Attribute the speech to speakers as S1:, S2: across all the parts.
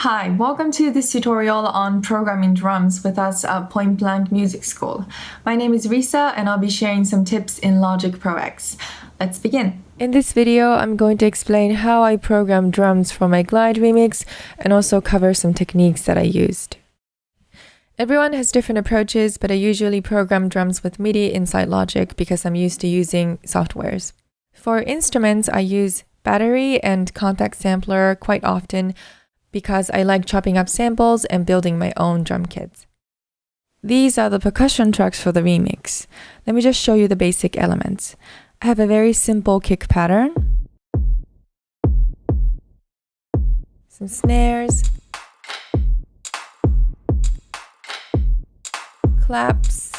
S1: Hi, welcome to this tutorial on programming drums with us at Point Blank Music School. My name is Risa and I'll be sharing some tips in Logic Pro X. Let's begin.
S2: In this video, I'm going to explain how I program drums for my Glide remix and also cover some techniques that I used. Everyone has different approaches, but I usually program drums with MIDI inside Logic because I'm used to using softwares. For instruments, I use Battery and Kontakt Sampler quite often because I like chopping up samples and building my own drum kits. These are the percussion tracks for the remix. Let me just show you the basic elements. I have a very simple kick pattern, some snares, claps,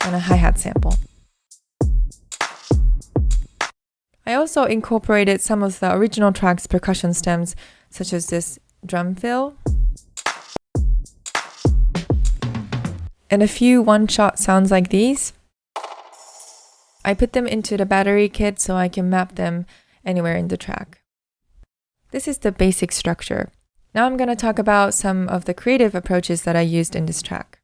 S2: and a hi-hat sample. I also incorporated some of the original track's percussion stems, such as this drum fill, and a few one-shot sounds like these. I put them into the battery kit so I can map them anywhere in the track. This is the basic structure. Now I'm going to talk about some of the creative approaches that I used in this track.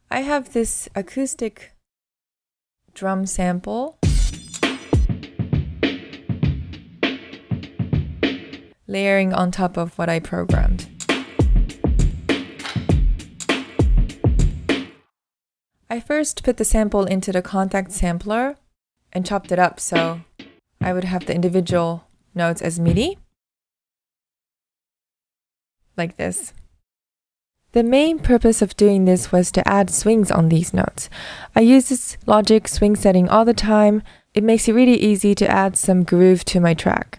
S2: I have this acoustic drum sample, layering on top of what I programmed. I first put the sample into the Kontakt Sampler and chopped it up so I would have the individual notes as MIDI, like this. The main purpose of doing this was to add swings on these notes. I use this Logic swing setting all the time. It makes it really easy to add some groove to my track.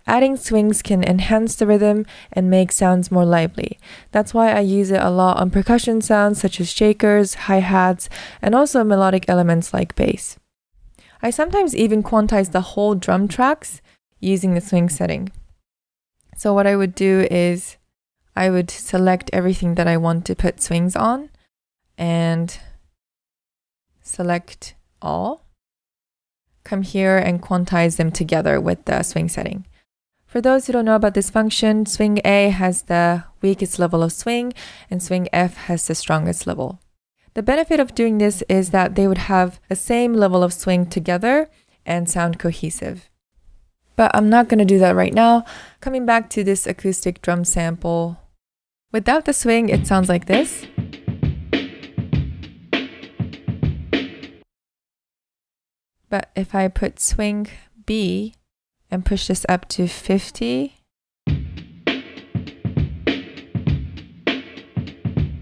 S2: Adding swings can enhance the rhythm and make sounds more lively. That's why I use it a lot on percussion sounds such as shakers, hi-hats, and also melodic elements like bass. I sometimes even quantize the whole drum tracks using the swing setting. So what I would do is I would select everything that I want to put swings on and select all. Come here and quantize them together with the swing setting. For those who don't know about this function, swing A has the weakest level of swing and swing F has the strongest level. The benefit of doing this is that they would have the same level of swing together and sound cohesive. But I'm not going to do that right now. Coming back to this acoustic drum sample, without the swing, it sounds like this. But if I put swing B and push this up to 50,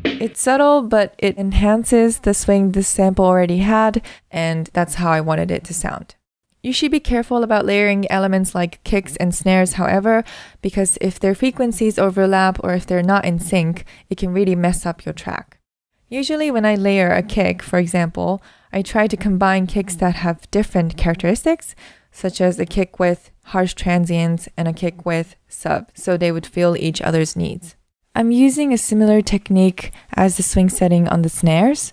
S2: it's subtle, but it enhances the swing this sample already had, and that's how I wanted it to sound. You should be careful about layering elements like kicks and snares, however, because if their frequencies overlap or if they're not in sync, it can really mess up your track. Usually when I layer a kick, for example, I try to combine kicks that have different characteristics, such as a kick with harsh transients and a kick with sub, so they would fill each other's needs. I'm using a similar technique as the swing setting on the snares.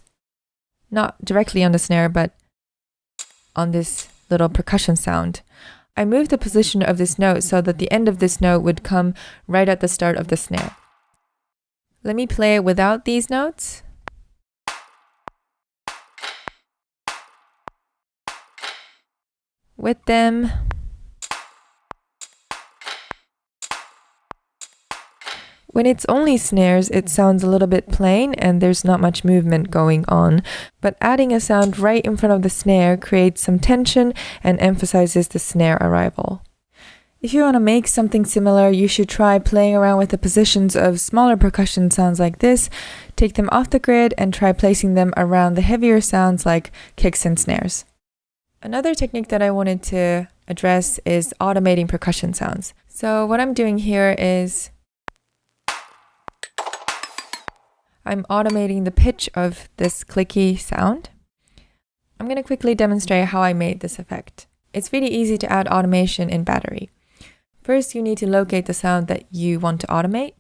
S2: Not directly on the snare, but on this little percussion sound. I moved the position of this note so that the end of this note would come right at the start of the snare. Let me play it without these notes. With them. When it's only snares, it sounds a little bit plain and there's not much movement going on. But adding a sound right in front of the snare creates some tension and emphasizes the snare arrival. If you want to make something similar, you should try playing around with the positions of smaller percussion sounds like this, take them off the grid and try placing them around the heavier sounds like kicks and snares. Another technique that I wanted to address is automating percussion sounds. So what I'm doing here is I'm automating the pitch of this clicky sound. I'm going to quickly demonstrate how I made this effect. It's really easy to add automation in Battery. First, you need to locate the sound that you want to automate.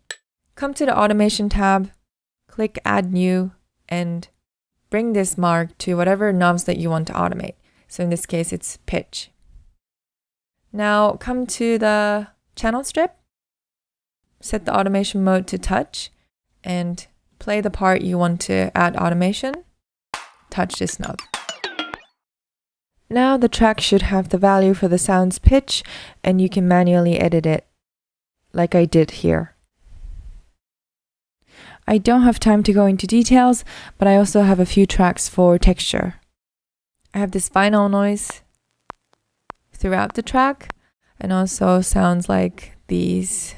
S2: Come to the Automation tab, click Add New, and bring this mark to whatever knobs that you want to automate. So in this case, it's pitch. Now come to the channel strip, set the automation mode to touch, and play the part you want to add automation. Touch this knob. Now the track should have the value for the sound's pitch, and you can manually edit it, like I did here. I don't have time to go into details, but I also have a few tracks for texture. I have this vinyl noise throughout the track, and also sounds like these.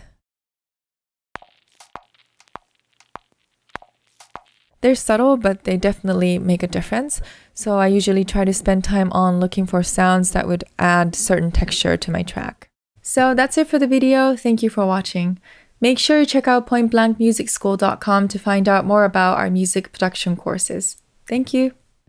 S2: They're subtle, but they definitely make a difference. So I usually try to spend time on looking for sounds that would add certain texture to my track. So that's it for the video. Thank you for watching. Make sure you check out pointblankmusicschool.com to find out more about our music production courses. Thank you.